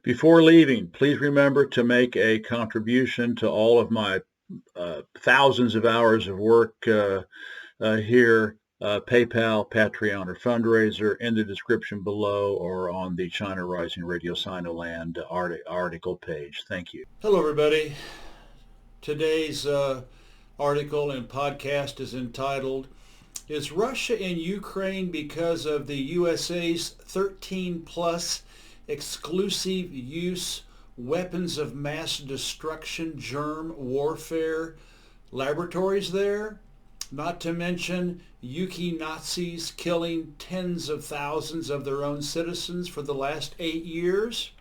Before leaving, please remember to make a contribution to all of my thousands of hours of work here, PayPal, Patreon, or fundraiser in the description below or on the China Rising Radio Sinoland article page. Thank you. Hello, everybody. Today's article and podcast is entitled, Is Russia in Ukraine because of the USA's 13 plus exclusive use weapons of mass destruction germ warfare laboratories there? Not to mention Yuki Nazis killing tens of thousands of their own citizens for the last 8 years?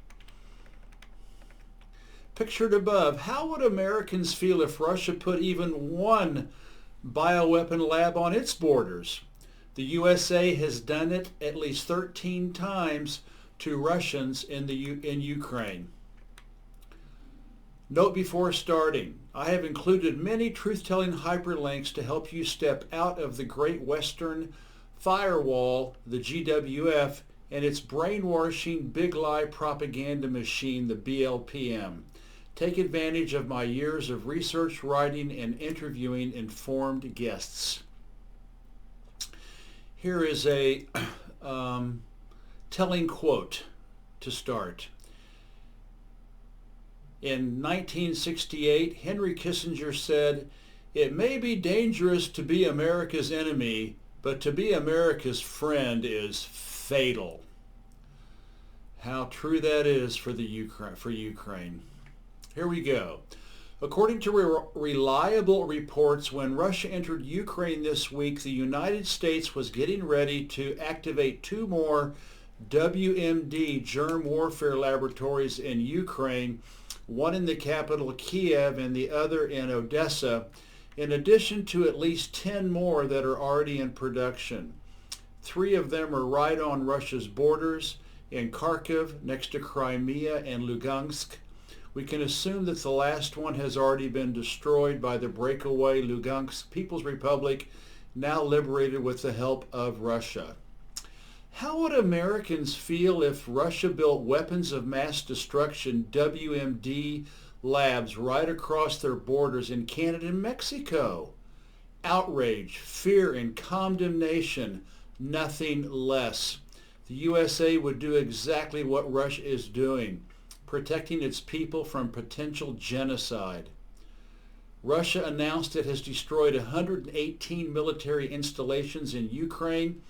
Pictured above, how would Americans feel if Russia put even one bioweapon lab on its borders? The USA has done it at least 13 times to Russians in Ukraine. Note before starting, I have included many truth-telling hyperlinks to help you step out of the Great Western Firewall, the GWF, and its brainwashing big lie propaganda machine, the BLPM. Take advantage of my years of research, writing, and interviewing informed guests. Here is a telling quote to start. In 1968, Henry Kissinger said, "It may be dangerous to be America's enemy, but to be America's friend is fatal." How true that is for Ukraine. Here we go. According to reliable reports, when Russia entered Ukraine this week, the United States was getting ready to activate 2 more WMD germ warfare laboratories in Ukraine, one in the capital Kiev and the other in Odessa, in addition to at least 10 more that are already in production. 3 of them are right on Russia's borders, in Kharkiv, next to Crimea and Lugansk. We can assume that the last one has already been destroyed by the breakaway Lugansk People's Republic, now liberated with the help of Russia. How would Americans feel if Russia built weapons of mass destruction, WMD labs, right across their borders in Canada and Mexico? Outrage, fear, and condemnation, nothing less. The USA would do exactly what Russia is doing, protecting its people from potential genocide. Russia announced it has destroyed 118 military installations in Ukraine.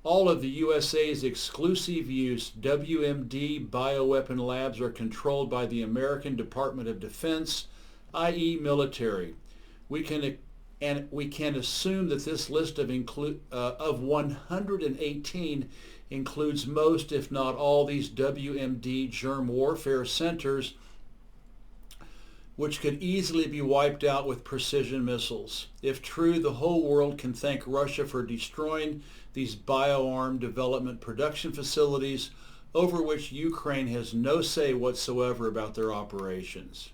All of the USA's exclusive use WMD bioweapon labs are controlled by the American Department of Defense, i.e. military. We can assume that this list of 118 includes most, if not all, these WMD germ warfare centers, which could easily be wiped out with precision missiles. If true, the whole world can thank Russia for destroying these bioarm development production facilities, over which Ukraine has no say whatsoever about their operations.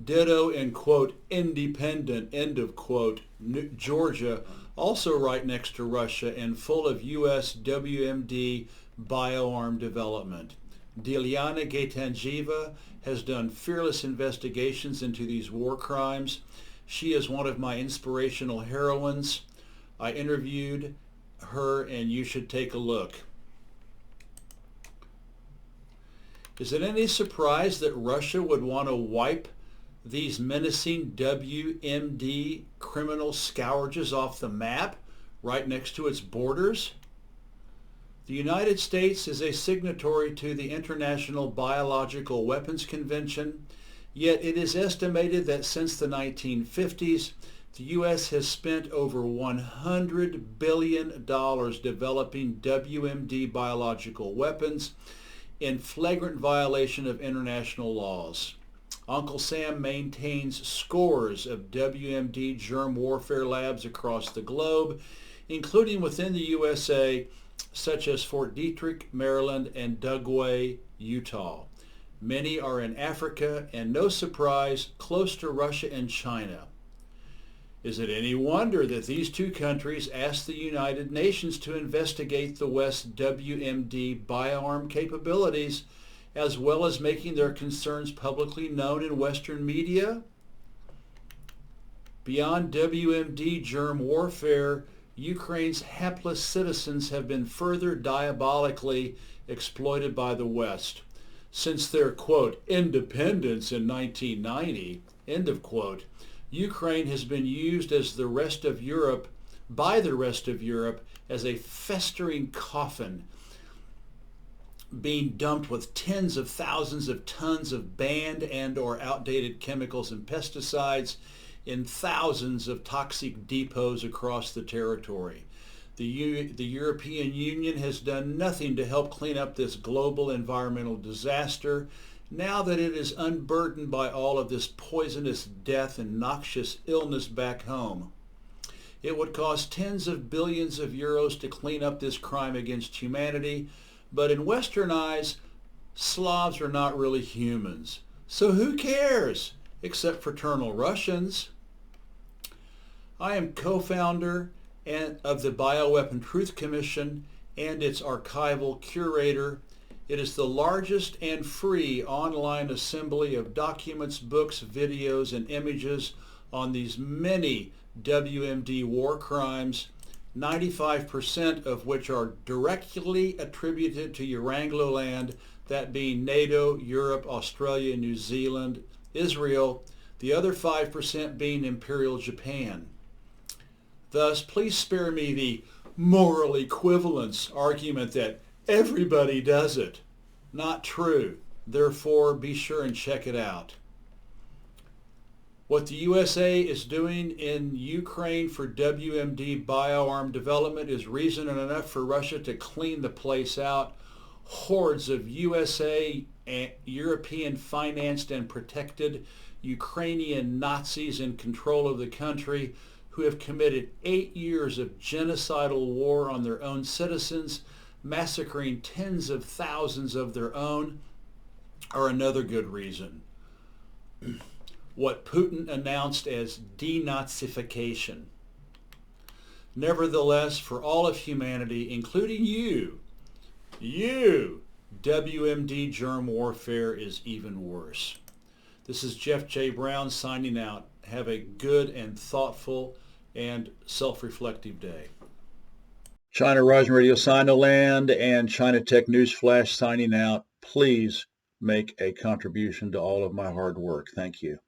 Ditto in, quote, independent, end of quote, Georgia, also right next to Russia and full of U.S. WMD bioarm development. Dilyana Gaytandzhieva has done fearless investigations into these war crimes. She is one of my inspirational heroines. I interviewed her and you should take a look. Is it any surprise that Russia would want to wipe these menacing WMD criminal scourges off the map right next to its borders? The United States is a signatory to the International Biological Weapons Convention, yet it is estimated that since the 1950s, the U.S. has spent over $100 billion developing WMD biological weapons in flagrant violation of international laws. Uncle Sam maintains scores of WMD germ warfare labs across the globe, including within the USA, such as Fort Detrick, Maryland, and Dugway, Utah. Many are in Africa, and no surprise, close to Russia and China. Is it any wonder that these 2 countries asked the United Nations to investigate the West's WMD bioarm capabilities as well as making their concerns publicly known in Western media? Beyond WMD germ warfare, Ukraine's hapless citizens have been further diabolically exploited by the West. Since their, quote, independence in 1990, end of quote, Ukraine has been used as the rest of Europe, by the rest of Europe, as a festering coffin being dumped with tens of thousands of tons of banned and or outdated chemicals and pesticides in thousands of toxic depots across the territory. The European Union has done nothing to help clean up this global environmental disaster now that it is unburdened by all of this poisonous death and noxious illness back home. It would cost tens of billions of euros to clean up this crime against humanity, but in Western eyes, Slavs are not really humans. So who cares? Except fraternal Russians. I am co-founder of the Bioweapon Truth Commission and its archival curator. It is the largest and free online assembly of documents, books, videos, and images on these many WMD war crimes, 95% of which are directly attributed to Euranglo land, that being NATO, Europe, Australia, New Zealand, Israel, the other 5% being Imperial Japan. Thus, please spare me the moral equivalence argument that everybody does it. Not true. Therefore, be sure and check it out. What the USA is doing in Ukraine for WMD bioarm development is reason enough for Russia to clean the place out. Hordes of USA and European financed and protected Ukrainian Nazis in control of the country who have committed 8 years of genocidal war on their own citizens, massacring tens of thousands of their own, are another good reason. What Putin announced as denazification. Nevertheless, for all of humanity, including you, WMD germ warfare is even worse. This is Jeff J. Brown signing out. Have a good and thoughtful and self-reflective day. China Rising Radio Sinoland and China Tech News Flash signing out. Please make a contribution to all of my hard work. Thank you.